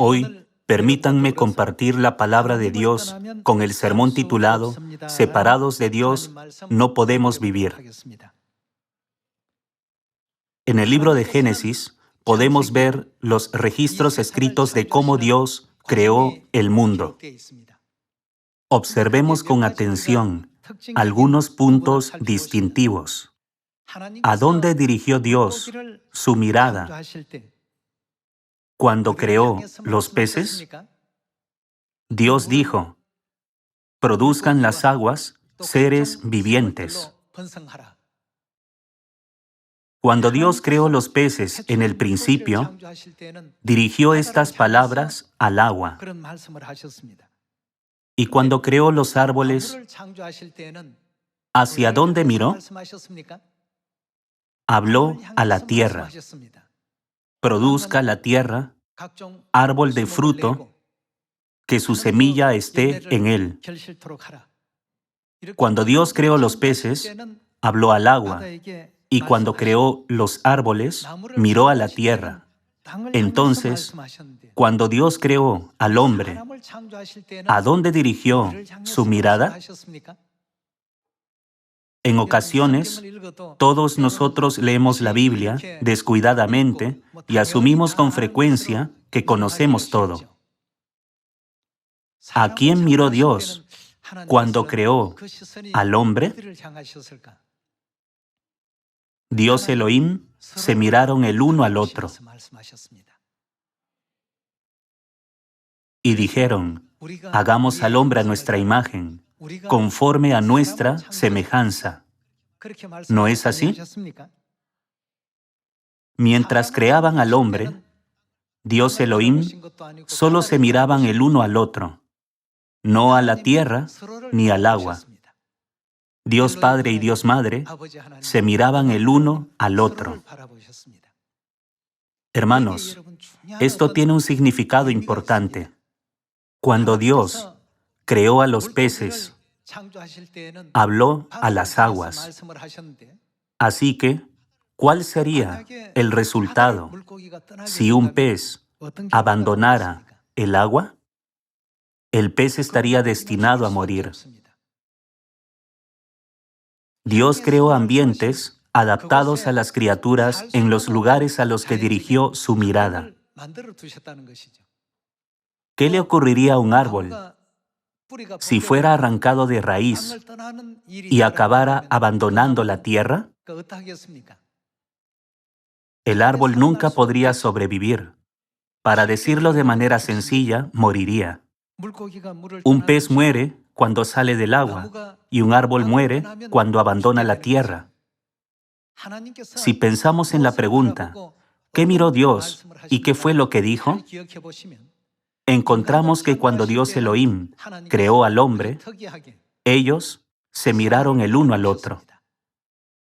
Hoy, permítanme compartir la palabra de Dios con el sermón titulado Separados de Dios, no podemos vivir. En el libro de Génesis podemos ver los registros escritos de cómo Dios creó el mundo. Observemos con atención algunos puntos distintivos. ¿A dónde dirigió Dios su mirada cuando creó los peces? Dios dijo: produzcan las aguas seres vivientes. Cuando Dios creó los peces en el principio, dirigió estas palabras al agua. Y cuando creó los árboles, ¿hacia dónde miró? Habló a la tierra. Produzca la tierra árbol de fruto, que su semilla esté en él. Cuando Dios creó los peces, habló al agua, y cuando creó los árboles, miró a la tierra. Entonces, cuando Dios creó al hombre, ¿a dónde dirigió su mirada? En ocasiones, todos nosotros leemos la Biblia descuidadamente y asumimos con frecuencia que conocemos todo. ¿A quién miró Dios cuando creó al hombre? Dios Elohim se miraron el uno al otro y dijeron: hagamos al hombre a nuestra imagen, conforme a nuestra semejanza. ¿No es así? Mientras creaban al hombre, Dios Elohim solo se miraban el uno al otro, no a la tierra ni al agua. Dios Padre y Dios Madre se miraban el uno al otro. Hermanos, esto tiene un significado importante. Cuando Dios creó a los peces, habló a las aguas. Así que, ¿cuál sería el resultado si un pez abandonara el agua? El pez estaría destinado a morir. Dios creó ambientes adaptados a las criaturas en los lugares a los que dirigió su mirada. ¿Qué le ocurriría a un árbol si fuera arrancado de raíz y acabara abandonando la tierra? El árbol nunca podría sobrevivir. Para decirlo de manera sencilla, moriría. Un pez muere cuando sale del agua y un árbol muere cuando abandona la tierra. Si pensamos en la pregunta, ¿qué miró Dios y qué fue lo que dijo? Encontramos que cuando Dios Elohim creó al hombre, ellos se miraron el uno al otro.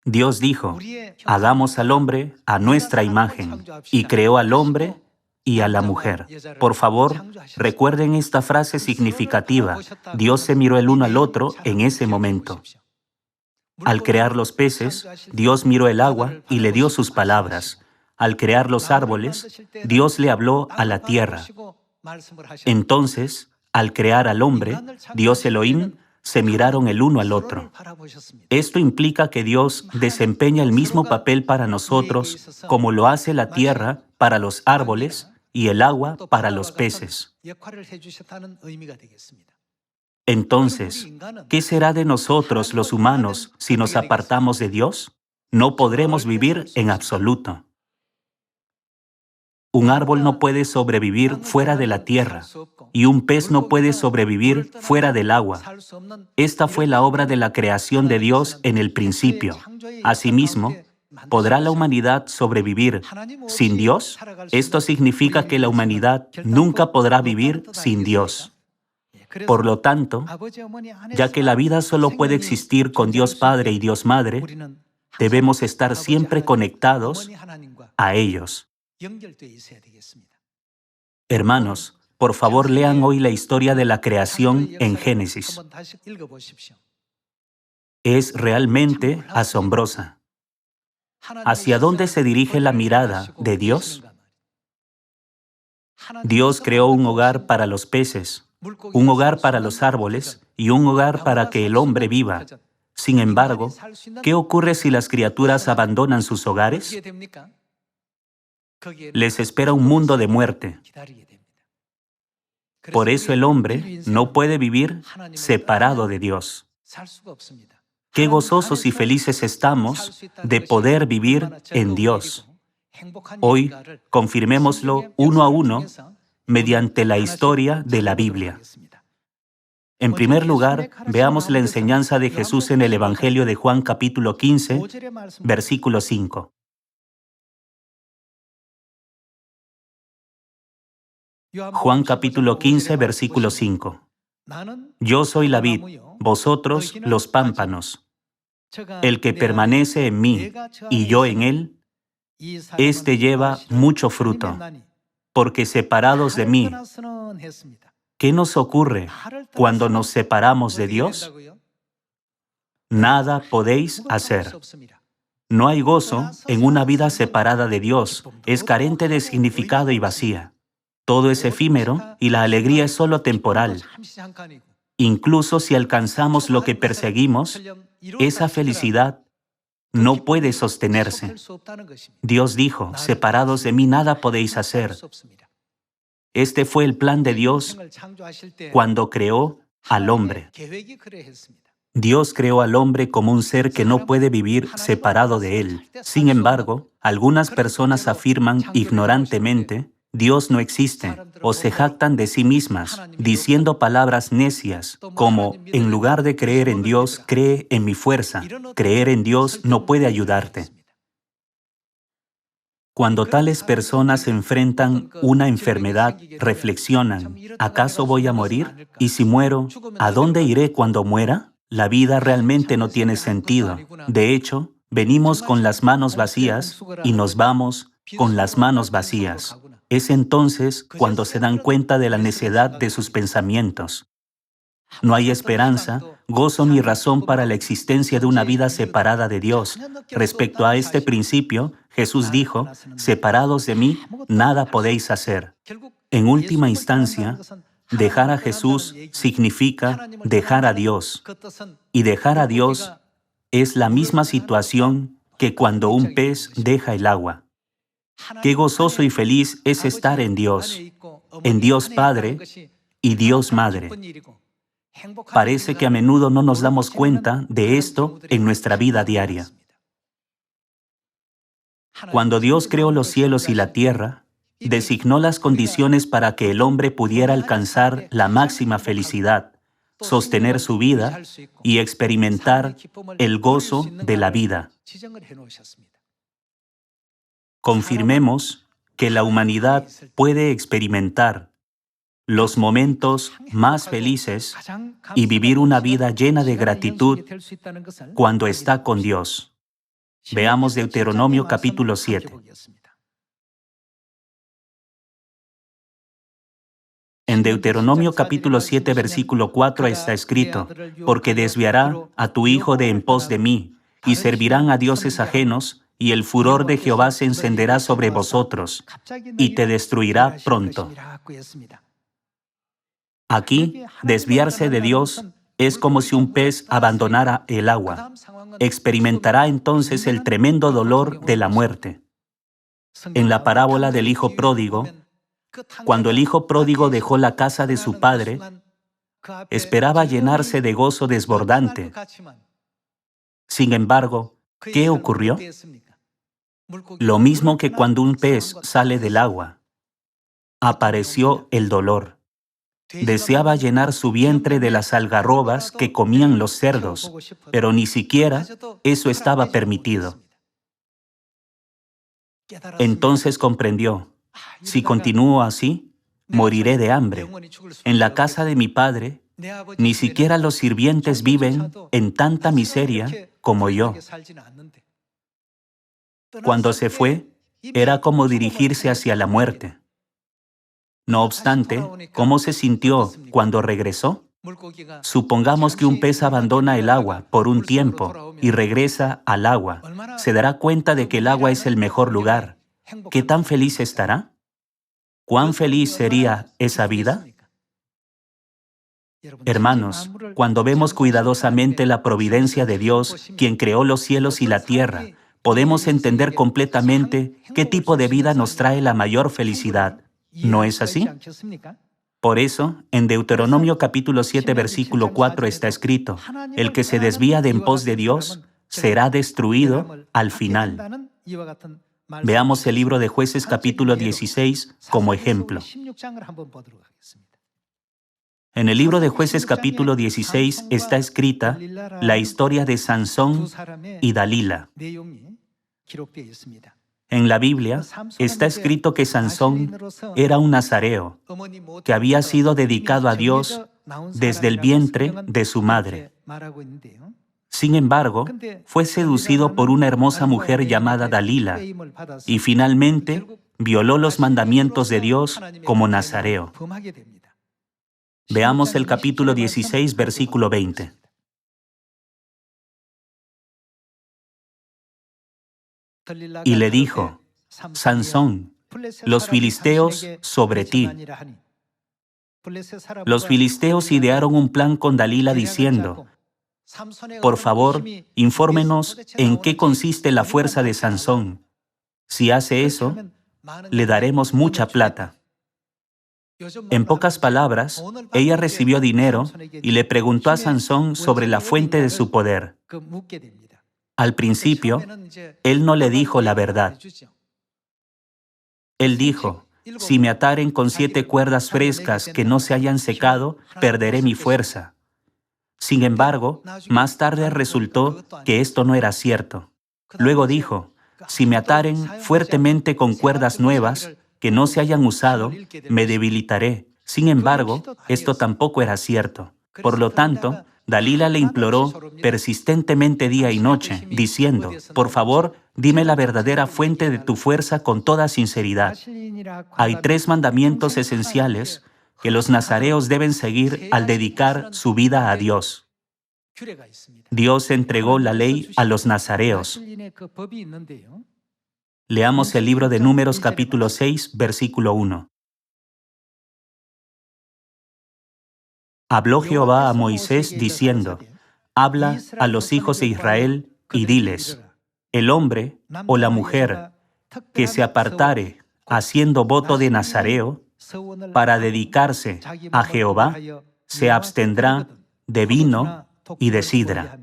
Dios dijo: hagamos al hombre a nuestra imagen, y creó al hombre y a la mujer. Por favor, recuerden esta frase significativa. Dios se miró el uno al otro en ese momento. Al crear los peces, Dios miró el agua y le dio sus palabras. Al crear los árboles, Dios le habló a la tierra. Entonces, al crear al hombre, Dios Elohim se miraron el uno al otro. Esto implica que Dios desempeña el mismo papel para nosotros como lo hace la tierra para los árboles y el agua para los peces. Entonces, ¿qué será de nosotros los humanos si nos apartamos de Dios? No podremos vivir en absoluto. Un árbol no puede sobrevivir fuera de la tierra, y un pez no puede sobrevivir fuera del agua. Esta fue la obra de la creación de Dios en el principio. Asimismo, ¿podrá la humanidad sobrevivir sin Dios? Esto significa que la humanidad nunca podrá vivir sin Dios. Por lo tanto, ya que la vida solo puede existir con Dios Padre y Dios Madre, debemos estar siempre conectados a ellos. Hermanos, por favor lean hoy la historia de la creación en Génesis. Es realmente asombrosa. ¿Hacia dónde se dirige la mirada de Dios? Dios creó un hogar para los peces, un hogar para los árboles y un hogar para que el hombre viva. Sin embargo, ¿qué ocurre si las criaturas abandonan sus hogares? Les espera un mundo de muerte. Por eso el hombre no puede vivir separado de Dios. Qué gozosos y felices estamos de poder vivir en Dios. Hoy, confirmémoslo uno a uno mediante la historia de la Biblia. En primer lugar, veamos la enseñanza de Jesús en el Evangelio de Juan capítulo 15, versículo 5. Juan capítulo 15, versículo 5. Yo soy la vid, vosotros los pámpanos. El que permanece en mí y yo en él, éste lleva mucho fruto, porque separados de mí, ¿qué nos ocurre cuando nos separamos de Dios? Nada podéis hacer. No hay gozo en una vida separada de Dios, es carente de significado y vacía. Todo es efímero y la alegría es solo temporal. Incluso si alcanzamos lo que perseguimos, esa felicidad no puede sostenerse. Dios dijo, separados de mí nada podéis hacer. Este fue el plan de Dios cuando creó al hombre. Dios creó al hombre como un ser que no puede vivir separado de él. Sin embargo, algunas personas afirman ignorantemente, Dios no existe, o se jactan de sí mismas, diciendo palabras necias, como, en lugar de creer en Dios, cree en mi fuerza. Creer en Dios no puede ayudarte. Cuando tales personas enfrentan una enfermedad, reflexionan, ¿acaso voy a morir? Y si muero, ¿a dónde iré cuando muera? La vida realmente no tiene sentido. De hecho, venimos con las manos vacías y nos vamos con las manos vacías. Es entonces cuando se dan cuenta de la necedad de sus pensamientos. No hay esperanza, gozo ni razón para la existencia de una vida separada de Dios. Respecto a este principio, Jesús dijo, separados de mí, nada podéis hacer. En última instancia, dejar a Jesús significa dejar a Dios. Y dejar a Dios es la misma situación que cuando un pez deja el agua. Qué gozoso y feliz es estar en Dios Padre y Dios Madre. Parece que a menudo no nos damos cuenta de esto en nuestra vida diaria. Cuando Dios creó los cielos y la tierra, designó las condiciones para que el hombre pudiera alcanzar la máxima felicidad, sostener su vida y experimentar el gozo de la vida. Confirmemos que la humanidad puede experimentar los momentos más felices y vivir una vida llena de gratitud cuando está con Dios. Veamos Deuteronomio capítulo 7. En Deuteronomio capítulo 7, versículo 4 está escrito, porque desviará a tu hijo de en pos de mí, y servirán a dioses ajenos, y el furor de Jehová se encenderá sobre vosotros, y te destruirá pronto. Aquí, desviarse de Dios es como si un pez abandonara el agua. Experimentará entonces el tremendo dolor de la muerte. En la parábola del hijo pródigo, cuando el hijo pródigo dejó la casa de su padre, esperaba llenarse de gozo desbordante. Sin embargo, ¿qué ocurrió? Lo mismo que cuando un pez sale del agua. Apareció el dolor. Deseaba llenar su vientre de las algarrobas que comían los cerdos, pero ni siquiera eso estaba permitido. Entonces comprendió, si continúo así, moriré de hambre. En la casa de mi padre, ni siquiera los sirvientes viven en tanta miseria como yo. Cuando se fue, era como dirigirse hacia la muerte. No obstante, ¿cómo se sintió cuando regresó? Supongamos que un pez abandona el agua por un tiempo y regresa al agua. Se dará cuenta de que el agua es el mejor lugar. ¿Qué tan feliz estará? ¿Cuán feliz sería esa vida? Hermanos, cuando vemos cuidadosamente la providencia de Dios, quien creó los cielos y la tierra, podemos entender completamente qué tipo de vida nos trae la mayor felicidad. ¿No es así? Por eso, en Deuteronomio capítulo 7, versículo 4 está escrito: el que se desvía de en pos de Dios será destruido al final. Veamos el libro de Jueces capítulo 16 como ejemplo. En el libro de Jueces capítulo 16 está escrita la historia de Sansón y Dalila. En la Biblia está escrito que Sansón era un nazareo que había sido dedicado a Dios desde el vientre de su madre. Sin embargo, fue seducido por una hermosa mujer llamada Dalila y finalmente violó los mandamientos de Dios como nazareo. Veamos el capítulo 16, versículo 20. Y le dijo: Sansón, los filisteos sobre ti. Los filisteos idearon un plan con Dalila diciendo: por favor, infórmenos en qué consiste la fuerza de Sansón. Si hace eso, le daremos mucha plata. En pocas palabras, ella recibió dinero y le preguntó a Sansón sobre la fuente de su poder. Al principio, él no le dijo la verdad. Él dijo: si me ataren con 7 cuerdas frescas que no se hayan secado, perderé mi fuerza. Sin embargo, más tarde resultó que esto no era cierto. Luego dijo: si me ataren fuertemente con cuerdas nuevas que no se hayan usado, me debilitaré. Sin embargo, esto tampoco era cierto. Por lo tanto, Dalila le imploró persistentemente día y noche, diciendo: por favor, dime la verdadera fuente de tu fuerza con toda sinceridad. Hay 3 mandamientos esenciales que los nazareos deben seguir al dedicar su vida a Dios. Dios entregó la ley a los nazareos. Leamos el libro de Números capítulo 6, versículo 1. Habló Jehová a Moisés diciendo: habla a los hijos de Israel y diles: el hombre o la mujer que se apartare haciendo voto de nazareo para dedicarse a Jehová, se abstendrá de vino y de sidra.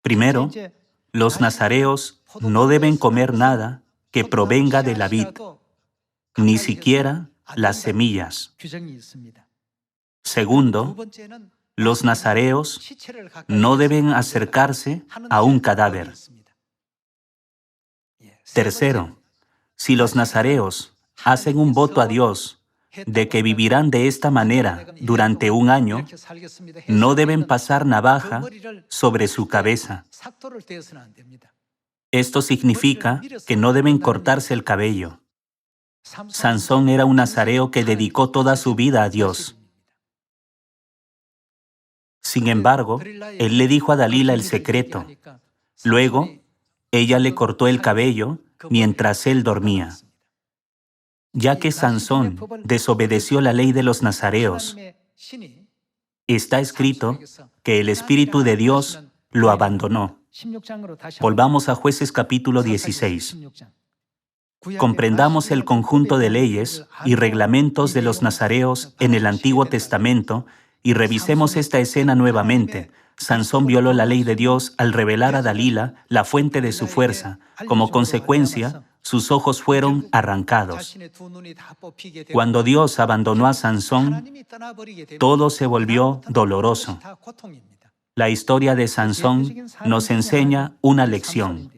Primero, los nazareos no deben comer nada que provenga de la vid, ni siquiera las semillas. Segundo, los nazareos no deben acercarse a un cadáver. Tercero, si los nazareos hacen un voto a Dios de que vivirán de esta manera durante 1 año, no deben pasar navaja sobre su cabeza. Esto significa que no deben cortarse el cabello. Sansón era un nazareo que dedicó toda su vida a Dios. Sin embargo, él le dijo a Dalila el secreto. Luego, ella le cortó el cabello mientras él dormía. Ya que Sansón desobedeció la ley de los nazareos, está escrito que el Espíritu de Dios lo abandonó. Volvamos a Jueces capítulo 16. Comprendamos el conjunto de leyes y reglamentos de los nazareos en el Antiguo Testamento y revisemos esta escena nuevamente. Sansón violó la ley de Dios al revelar a Dalila la fuente de su fuerza. Como consecuencia, sus ojos fueron arrancados. Cuando Dios abandonó a Sansón, todo se volvió doloroso. La historia de Sansón nos enseña una lección.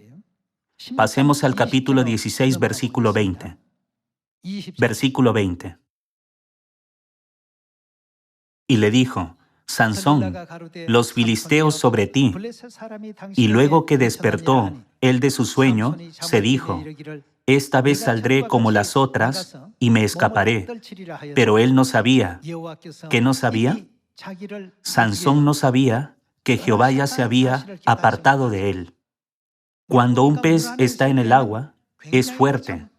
Pasemos al capítulo 16, versículo 20. Versículo 20. Y le dijo: Sansón, los filisteos sobre ti. Y luego que despertó él de su sueño, se dijo: esta vez saldré como las otras y me escaparé. Pero él no sabía. ¿Qué no sabía? Sansón no sabía que Jehová ya se había apartado de él. Cuando un pez está en el agua, es fuerte,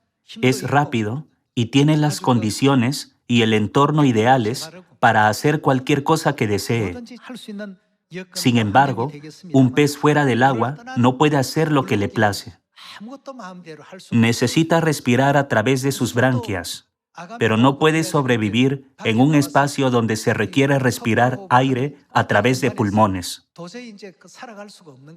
es rápido y tiene las condiciones y el entorno ideales para hacer cualquier cosa que desee. Sin embargo, un pez fuera del agua no puede hacer lo que le place. Necesita respirar a través de sus branquias, pero no puede sobrevivir en un espacio donde se requiere respirar aire a través de pulmones.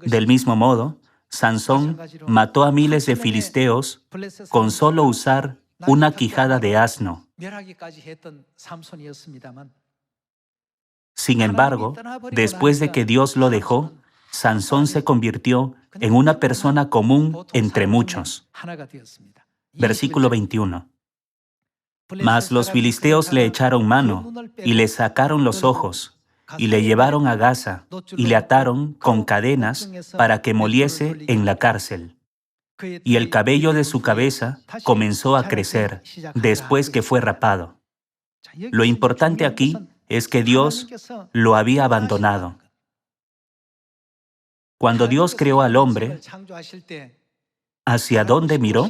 Del mismo modo, Sansón mató a miles de filisteos con solo usar una quijada de asno. Sin embargo, después de que Dios lo dejó, Sansón se convirtió en una persona común entre muchos. Versículo 21. Mas los filisteos le echaron mano y le sacaron los ojos y le llevaron a Gaza y le ataron con cadenas para que moliese en la cárcel. Y el cabello de su cabeza comenzó a crecer después que fue rapado. Lo importante aquí es que Dios lo había abandonado. Cuando Dios creó al hombre, ¿hacia dónde miró?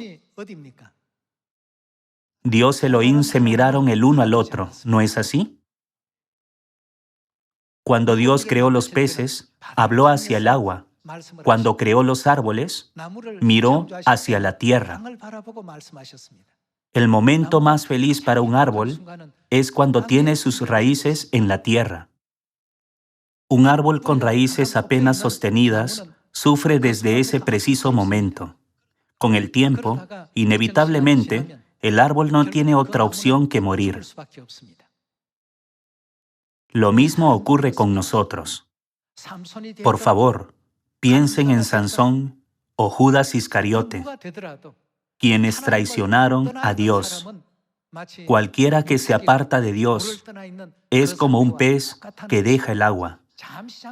Dios y Elohim se miraron el uno al otro, ¿no es así? Cuando Dios creó los peces, habló hacia el agua. Cuando creó los árboles, miró hacia la tierra. El momento más feliz para un árbol es cuando tiene sus raíces en la tierra. Un árbol con raíces apenas sostenidas sufre desde ese preciso momento. Con el tiempo, inevitablemente, el árbol no tiene otra opción que morir. Lo mismo ocurre con nosotros. Por favor, piensen en Sansón o Judas Iscariote, quienes traicionaron a Dios. Cualquiera que se aparta de Dios es como un pez que deja el agua.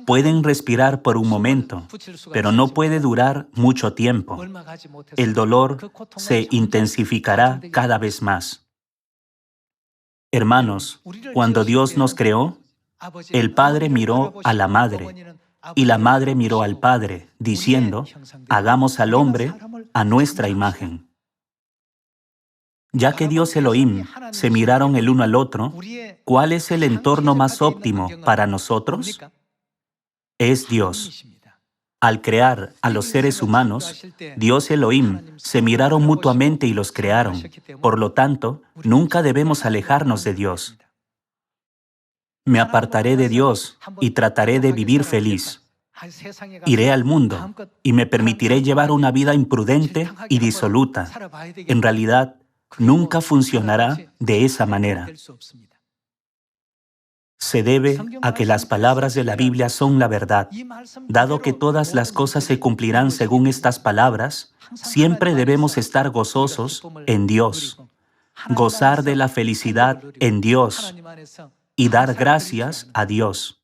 Pueden respirar por un momento, pero no puede durar mucho tiempo. El dolor se intensificará cada vez más. Hermanos, cuando Dios nos creó, el Padre miró a la Madre, y la Madre miró al Padre, diciendo, hagamos al hombre a nuestra imagen. Ya que Dios y Elohim se miraron el uno al otro, ¿cuál es el entorno más óptimo para nosotros? Es Dios. Al crear a los seres humanos, Dios y Elohim se miraron mutuamente y los crearon. Por lo tanto, nunca debemos alejarnos de Dios. Me apartaré de Dios y trataré de vivir feliz. Iré al mundo y me permitiré llevar una vida imprudente y disoluta. En realidad, nunca funcionará de esa manera. Se debe a que las palabras de la Biblia son la verdad. Dado que todas las cosas se cumplirán según estas palabras, siempre debemos estar gozosos en Dios, gozar de la felicidad en Dios y dar gracias a Dios.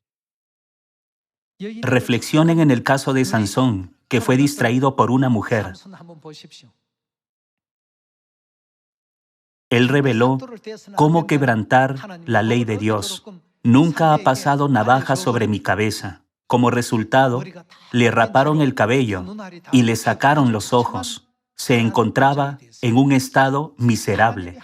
Reflexionen en el caso de Sansón, que fue distraído por una mujer. Él reveló cómo quebrantar la ley de Dios. Nunca ha pasado navaja sobre mi cabeza. Como resultado, le raparon el cabello y le sacaron los ojos. Se encontraba en un estado miserable.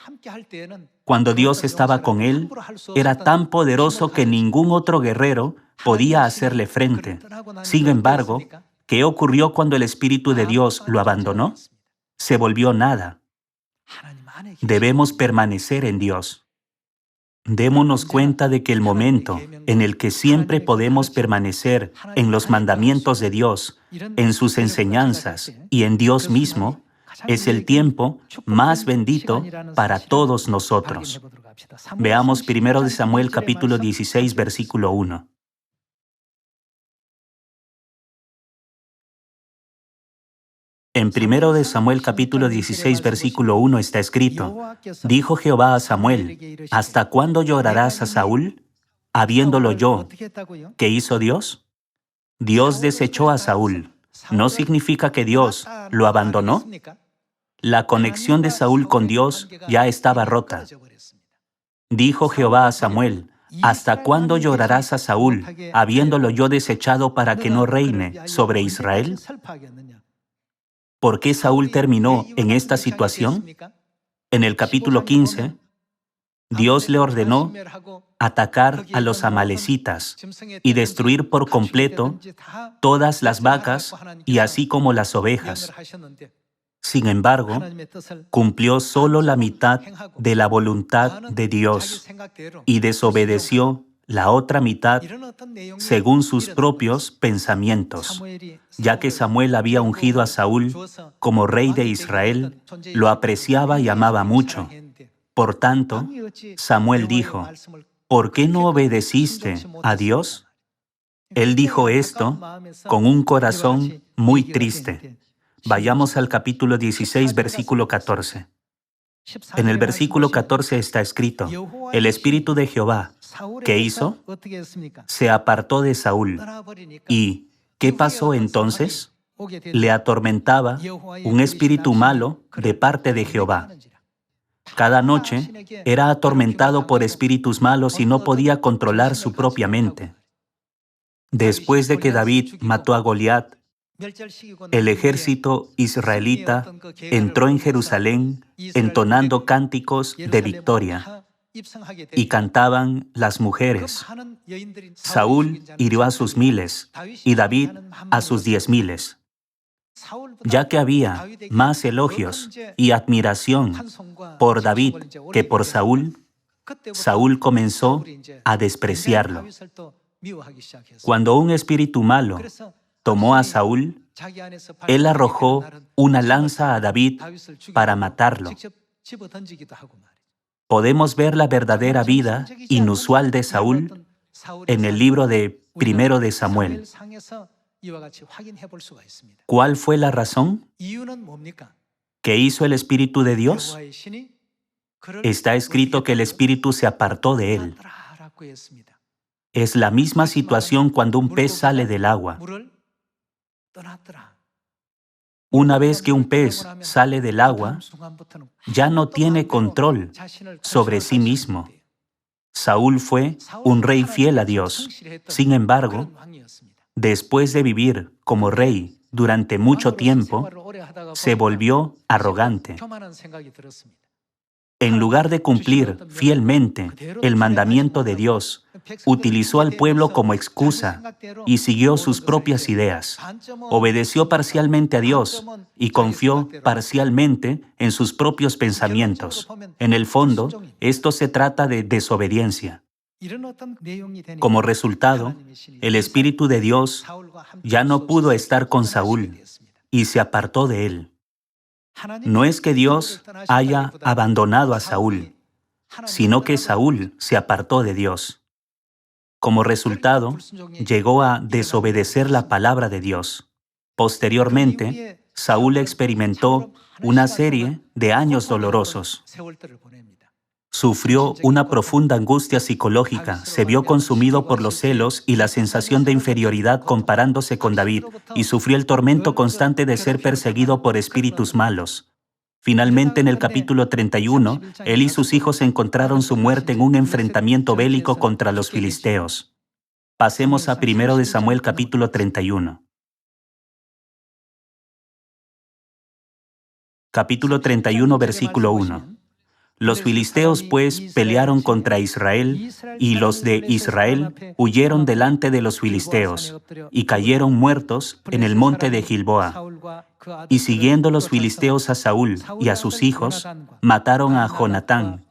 Cuando Dios estaba con él, era tan poderoso que ningún otro guerrero podía hacerle frente. Sin embargo, ¿qué ocurrió cuando el Espíritu de Dios lo abandonó? Se volvió nada. Debemos permanecer en Dios. Démonos cuenta de que el momento en el que siempre podemos permanecer en los mandamientos de Dios, en sus enseñanzas y en Dios mismo, es el tiempo más bendito para todos nosotros. Veamos 1 Samuel capítulo 16, versículo 1. En 1 Samuel capítulo 16, versículo 1 está escrito, dijo Jehová a Samuel, ¿hasta cuándo llorarás a Saúl? Habiéndolo yo. ¿Qué hizo Dios? Dios desechó a Saúl. ¿No significa que Dios lo abandonó? La conexión de Saúl con Dios ya estaba rota. Dijo Jehová a Samuel, ¿hasta cuándo llorarás a Saúl, habiéndolo yo desechado para que no reine sobre Israel? ¿Por qué Saúl terminó en esta situación? En el capítulo 15, Dios le ordenó atacar a los amalecitas y destruir por completo todas las vacas y así como las ovejas. Sin embargo, cumplió solo la mitad de la voluntad de Dios y desobedeció la otra mitad según sus propios pensamientos. Ya que Samuel había ungido a Saúl como rey de Israel, lo apreciaba y amaba mucho. Por tanto, Samuel dijo, ¿por qué no obedeciste a Dios? Él dijo esto con un corazón muy triste. Vayamos al capítulo 16, versículo 14. En el versículo 14 está escrito, el Espíritu de Jehová, ¿qué hizo? Se apartó de Saúl. ¿Y qué pasó entonces? Le atormentaba un espíritu malo de parte de Jehová. Cada noche era atormentado por espíritus malos y no podía controlar su propia mente. Después de que David mató a Goliat, el ejército israelita entró en Jerusalén entonando cánticos de victoria y cantaban las mujeres. Saúl hirió a sus 1000 y David a sus 10,000. Ya que había más elogios y admiración por David que por Saúl, Saúl comenzó a despreciarlo. Cuando un espíritu malo tomó a Saúl, él arrojó una lanza a David para matarlo. Podemos ver la verdadera vida inusual de Saúl en el libro de Primero de Samuel. ¿Cuál fue la razón? ¿Qué hizo el Espíritu de Dios? Está escrito que el Espíritu se apartó de él. Es la misma situación cuando un pez sale del agua. Una vez que un pez sale del agua, ya no tiene control sobre sí mismo. Saúl fue un rey fiel a Dios. Sin embargo, después de vivir como rey durante mucho tiempo, se volvió arrogante. En lugar de cumplir fielmente el mandamiento de Dios, utilizó al pueblo como excusa y siguió sus propias ideas. Obedeció parcialmente a Dios y confió parcialmente en sus propios pensamientos. En el fondo, esto se trata de desobediencia. Como resultado, el Espíritu de Dios ya no pudo estar con Saúl y se apartó de él. No es que Dios haya abandonado a Saúl, sino que Saúl se apartó de Dios. Como resultado, llegó a desobedecer la palabra de Dios. Posteriormente, Saúl experimentó una serie de años dolorosos. Sufrió una profunda angustia psicológica, se vio consumido por los celos y la sensación de inferioridad comparándose con David, y sufrió el tormento constante de ser perseguido por espíritus malos. Finalmente, en el capítulo 31, él y sus hijos encontraron su muerte en un enfrentamiento bélico contra los filisteos. Pasemos a 1 de Samuel capítulo 31. Capítulo 31, versículo 1. Los filisteos pues pelearon contra Israel, y los de Israel huyeron delante de los filisteos, y cayeron muertos en el monte de Gilboa. Y siguiendo los filisteos a Saúl y a sus hijos, mataron a Jonatán,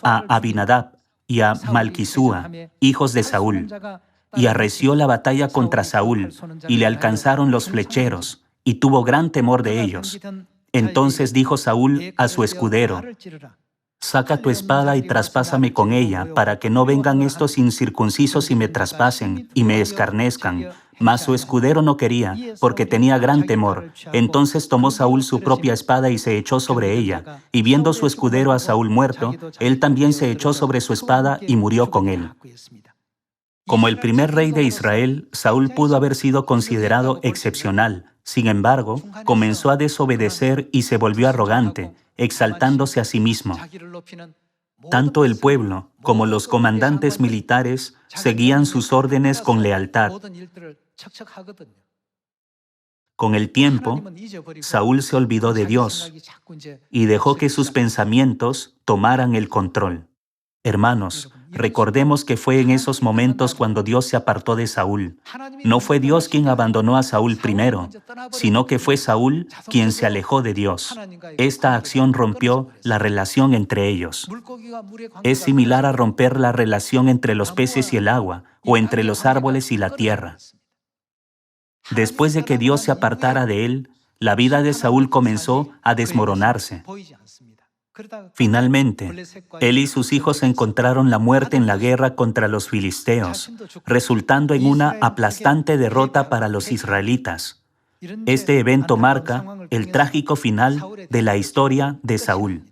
a Abinadab y a Malquisúa, hijos de Saúl. Y arreció la batalla contra Saúl, y le alcanzaron los flecheros, y tuvo gran temor de ellos. Entonces dijo Saúl a su escudero: «Saca tu espada y traspásame con ella, para que no vengan estos incircuncisos y me traspasen y me escarnezcan». Mas su escudero no quería, porque tenía gran temor. Entonces tomó Saúl su propia espada y se echó sobre ella. Y viendo su escudero a Saúl muerto, él también se echó sobre su espada y murió con él. Como el primer rey de Israel, Saúl pudo haber sido considerado excepcional. Sin embargo, comenzó a desobedecer y se volvió arrogante, exaltándose a sí mismo. Tanto el pueblo como los comandantes militares seguían sus órdenes con lealtad. Con el tiempo, Saúl se olvidó de Dios y dejó que sus pensamientos tomaran el control. Hermanos, recordemos que fue en esos momentos cuando Dios se apartó de Saúl. No fue Dios quien abandonó a Saúl primero, sino que fue Saúl quien se alejó de Dios. Esta acción rompió la relación entre ellos. Es similar a romper la relación entre los peces y el agua, o entre los árboles y la tierra. Después de que Dios se apartara de él, la vida de Saúl comenzó a desmoronarse. Finalmente, él y sus hijos encontraron la muerte en la guerra contra los filisteos, resultando en una aplastante derrota para los israelitas. Este evento marca el trágico final de la historia de Saúl.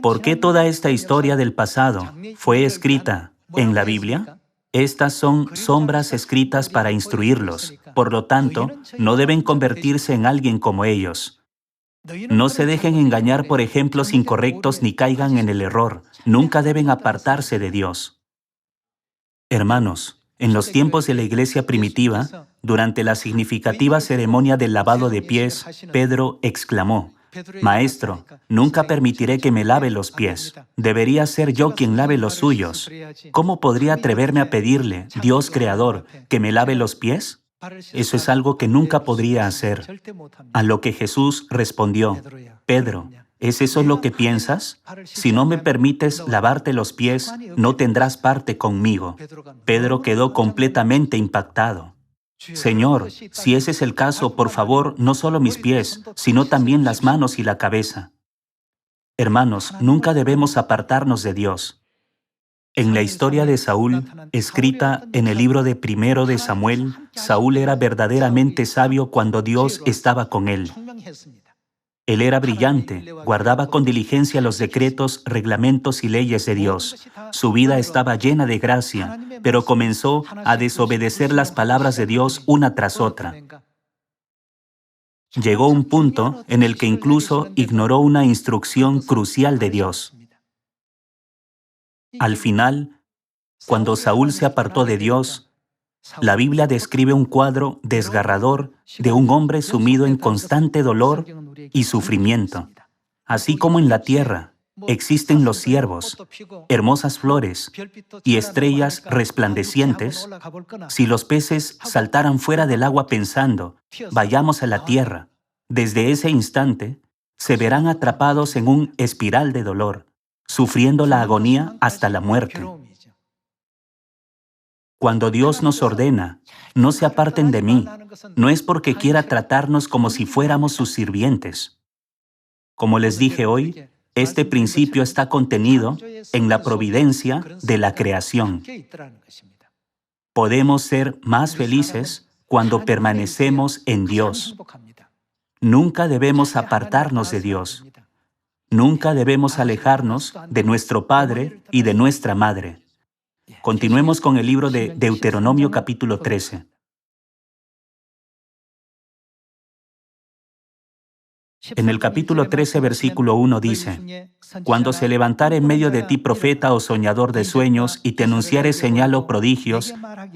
¿Por qué toda esta historia del pasado fue escrita en la Biblia? Estas son sombras escritas para instruirlos. Por lo tanto, no deben convertirse en alguien como ellos. No se dejen engañar por ejemplos incorrectos ni caigan en el error. Nunca deben apartarse de Dios. Hermanos, en los tiempos de la iglesia primitiva, durante la significativa ceremonia del lavado de pies, Pedro exclamó: «Maestro, nunca permitiré que me lave los pies. Debería ser yo quien lave los suyos. ¿Cómo podría atreverme a pedirle, Dios Creador, que me lave los pies? Eso es algo que nunca podría hacer». A lo que Jesús respondió: «Pedro, ¿es eso lo que piensas? Si no me permites lavarte los pies, no tendrás parte conmigo». Pedro quedó completamente impactado. «Señor, si ese es el caso, por favor, no solo mis pies, sino también las manos y la cabeza». Hermanos, nunca debemos apartarnos de Dios. En la historia de Saúl, escrita en el libro de Primero de Samuel, Saúl era verdaderamente sabio cuando Dios estaba con él. Él era brillante, guardaba con diligencia los decretos, reglamentos y leyes de Dios. Su vida estaba llena de gracia, pero comenzó a desobedecer las palabras de Dios una tras otra. Llegó un punto en el que incluso ignoró una instrucción crucial de Dios. Al final, cuando Saúl se apartó de Dios, la Biblia describe un cuadro desgarrador de un hombre sumido en constante dolor y sufrimiento. Así como en la tierra existen los ciervos, hermosas flores y estrellas resplandecientes, si los peces saltaran fuera del agua pensando, vayamos a la tierra, desde ese instante se verán atrapados en un espiral de dolor, sufriendo la agonía hasta la muerte. Cuando Dios nos ordena, no se aparten de mí, no es porque quiera tratarnos como si fuéramos sus sirvientes. Como les dije hoy, este principio está contenido en la providencia de la creación. Podemos ser más felices cuando permanecemos en Dios. Nunca debemos apartarnos de Dios. Nunca debemos alejarnos de nuestro Padre y de nuestra Madre. Continuemos con el libro de Deuteronomio capítulo 13. En el capítulo 13, versículo 1 dice: «Cuando se levantare en medio de ti profeta o soñador de sueños, y te anunciare señal o prodigios,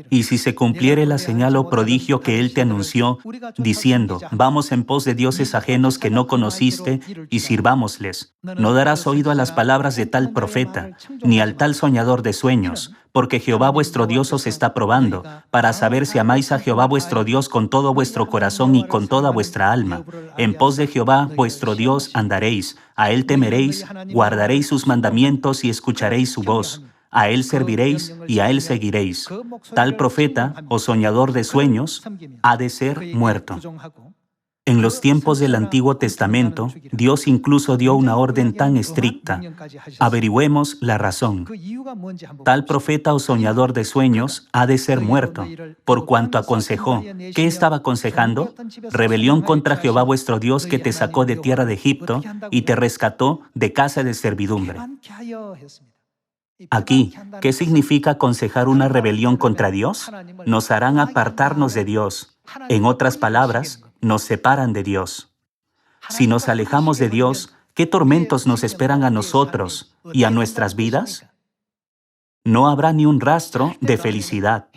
y si se cumpliere la señal o prodigio que él te anunció, diciendo, vamos en pos de dioses ajenos que no conociste, y sirvámosles, no darás oído a las palabras de tal profeta, ni al tal soñador de sueños, porque Jehová vuestro Dios os está probando, para saber si amáis a Jehová vuestro Dios con todo vuestro corazón y con toda vuestra alma. En pos de Jehová vuestro Dios andaréis, a él temeréis, guardaréis sus mandamientos y escucharéis su voz. A él serviréis y a él seguiréis. Tal profeta o soñador de sueños ha de ser muerto». En los tiempos del Antiguo Testamento, Dios incluso dio una orden tan estricta. Averigüemos la razón. Tal profeta o soñador de sueños ha de ser muerto, por cuanto aconsejó. ¿Qué estaba aconsejando? Rebelión contra Jehová vuestro Dios, que te sacó de tierra de Egipto y te rescató de casa de servidumbre. Aquí, ¿qué significa aconsejar una rebelión contra Dios? Nos harán apartarnos de Dios. En otras palabras, nos separan de Dios. Si nos alejamos de Dios, ¿qué tormentos nos esperan a nosotros y a nuestras vidas? No habrá ni un rastro de felicidad.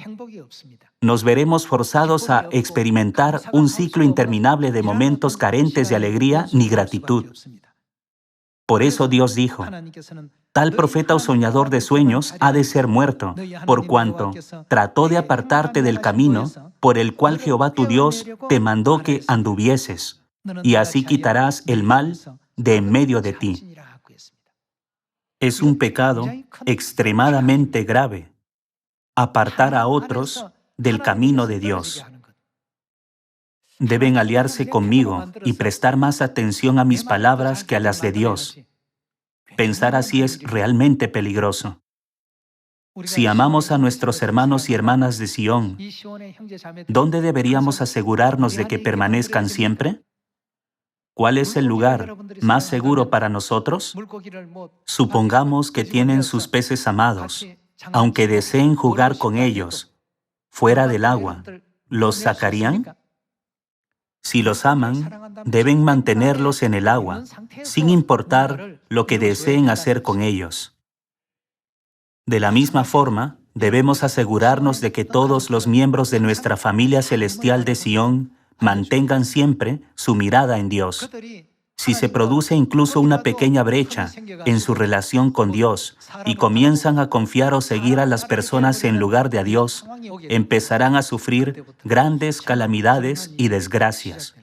Nos veremos forzados a experimentar un ciclo interminable de momentos carentes de alegría ni gratitud. Por eso Dios dijo, tal profeta o soñador de sueños ha de ser muerto, por cuanto trató de apartarte del camino por el cual Jehová tu Dios te mandó que anduvieses, y así quitarás el mal de en medio de ti. Es un pecado extremadamente grave apartar a otros del camino de Dios. Deben aliarse conmigo y prestar más atención a mis palabras que a las de Dios. Pensar así es realmente peligroso. Si amamos a nuestros hermanos y hermanas de Sión, ¿dónde deberíamos asegurarnos de que permanezcan siempre? ¿Cuál es el lugar más seguro para nosotros? Supongamos que tienen sus peces amados, aunque deseen jugar con ellos, fuera del agua, ¿los sacarían? Si los aman, deben mantenerlos en el agua, sin importar lo que deseen hacer con ellos. De la misma forma, debemos asegurarnos de que todos los miembros de nuestra familia celestial de Sión mantengan siempre su mirada en Dios. Si se produce incluso una pequeña brecha en su relación con Dios y comienzan a confiar o seguir a las personas en lugar de a Dios, empezarán a sufrir grandes calamidades y desgracias.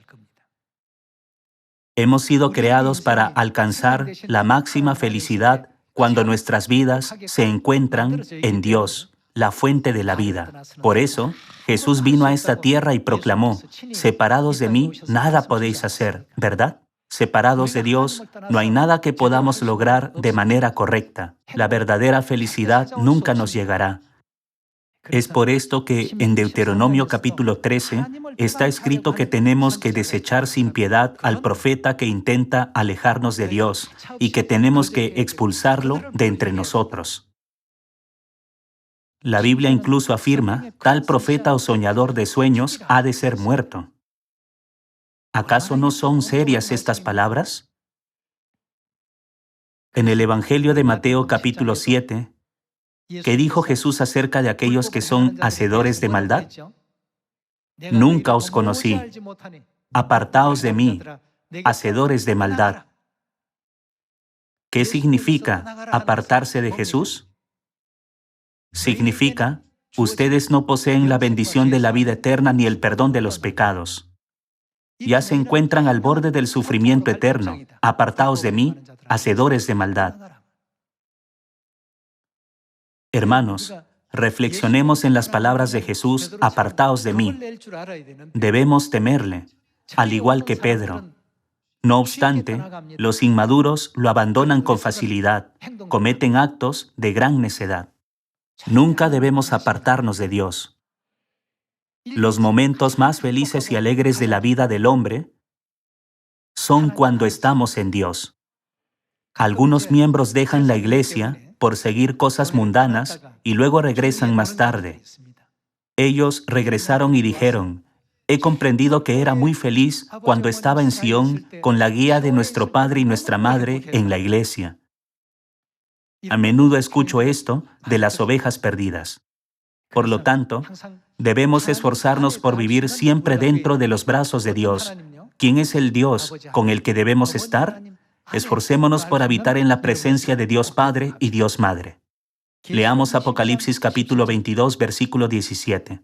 Hemos sido creados para alcanzar la máxima felicidad cuando nuestras vidas se encuentran en Dios, la fuente de la vida. Por eso, Jesús vino a esta tierra y proclamó, separados de mí, nada podéis hacer, ¿verdad? Separados de Dios, no hay nada que podamos lograr de manera correcta. La verdadera felicidad nunca nos llegará. Es por esto que en Deuteronomio capítulo 13 está escrito que tenemos que desechar sin piedad al profeta que intenta alejarnos de Dios y que tenemos que expulsarlo de entre nosotros. La Biblia incluso afirma, tal profeta o soñador de sueños ha de ser muerto. ¿Acaso no son serias estas palabras? En el Evangelio de Mateo capítulo 7, ¿qué dijo Jesús acerca de aquellos que son hacedores de maldad? Nunca os conocí. Apartaos de mí, hacedores de maldad. ¿Qué significa apartarse de Jesús? Significa, ustedes no poseen la bendición de la vida eterna ni el perdón de los pecados. Ya se encuentran al borde del sufrimiento eterno. Apartaos de mí, hacedores de maldad. Hermanos, reflexionemos en las palabras de Jesús, apartaos de mí. Debemos temerle, al igual que Pedro. No obstante, los inmaduros lo abandonan con facilidad, cometen actos de gran necedad. Nunca debemos apartarnos de Dios. Los momentos más felices y alegres de la vida del hombre son cuando estamos en Dios. Algunos miembros dejan la iglesia por seguir cosas mundanas y luego regresan más tarde. Ellos regresaron y dijeron, he comprendido que era muy feliz cuando estaba en Sión con la guía de nuestro padre y nuestra madre en la iglesia. A menudo escucho esto de las ovejas perdidas. Por lo tanto, debemos esforzarnos por vivir siempre dentro de los brazos de Dios. ¿Quién es el Dios con el que debemos estar? Esforcémonos por habitar en la presencia de Dios Padre y Dios Madre. Leamos Apocalipsis capítulo 22, versículo 17.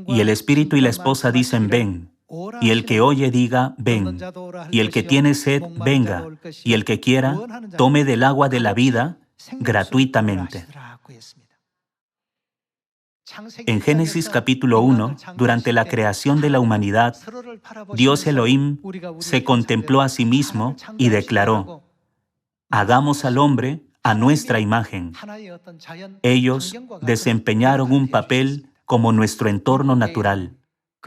Y el Espíritu y la esposa dicen, ven. Y el que oye diga, ven. Y el que tiene sed, venga. Y el que quiera, tome del agua de la vida gratuitamente. En Génesis capítulo 1, durante la creación de la humanidad, Dios Elohim se contempló a sí mismo y declaró, hagamos al hombre a nuestra imagen. Ellos desempeñaron un papel como nuestro entorno natural.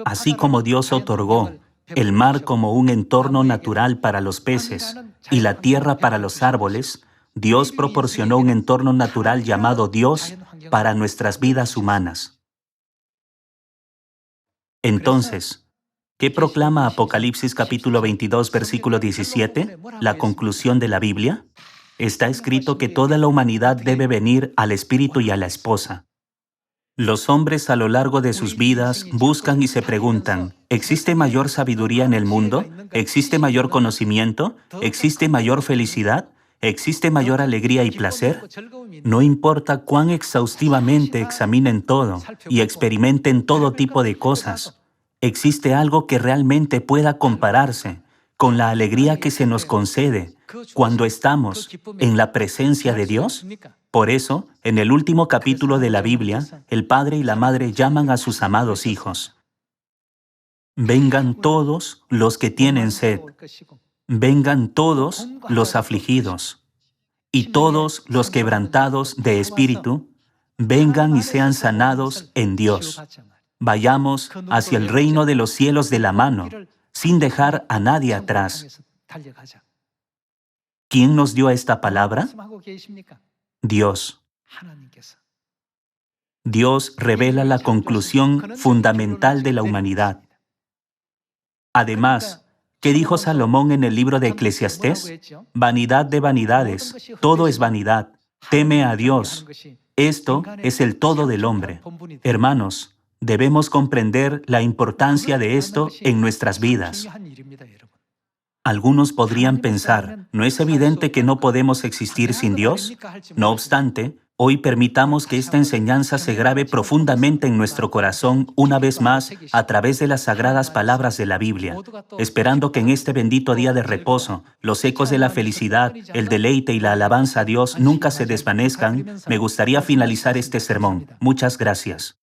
Así como Dios otorgó el mar como un entorno natural para los peces y la tierra para los árboles, Dios proporcionó un entorno natural llamado Dios para nuestras vidas humanas. Entonces, ¿qué proclama Apocalipsis capítulo 22, versículo 17, la conclusión de la Biblia? Está escrito que toda la humanidad debe venir al Espíritu y a la esposa. Los hombres a lo largo de sus vidas buscan y se preguntan, ¿existe mayor sabiduría en el mundo? ¿Existe mayor conocimiento? ¿Existe mayor felicidad? ¿Existe mayor alegría y placer? No importa cuán exhaustivamente examinen todo y experimenten todo tipo de cosas, ¿existe algo que realmente pueda compararse con la alegría que se nos concede cuando estamos en la presencia de Dios? Por eso, en el último capítulo de la Biblia, el padre y la madre llaman a sus amados hijos. Vengan todos los que tienen sed, vengan todos los afligidos, y todos los quebrantados de espíritu, vengan y sean sanados en Dios. Vayamos hacia el reino de los cielos de la mano, sin dejar a nadie atrás. ¿Quién nos dio esta palabra? Dios. Dios revela la conclusión fundamental de la humanidad. Además, ¿qué dijo Salomón en el libro de Eclesiastés? Vanidad de vanidades, todo es vanidad. Teme a Dios. Esto es el todo del hombre. Hermanos, debemos comprender la importancia de esto en nuestras vidas. Algunos podrían pensar, ¿no es evidente que no podemos existir sin Dios? No obstante, hoy permitamos que esta enseñanza se grabe profundamente en nuestro corazón una vez más a través de las sagradas palabras de la Biblia, esperando que en este bendito día de reposo, los ecos de la felicidad, el deleite y la alabanza a Dios nunca se desvanezcan. Me gustaría finalizar este sermón. Muchas gracias.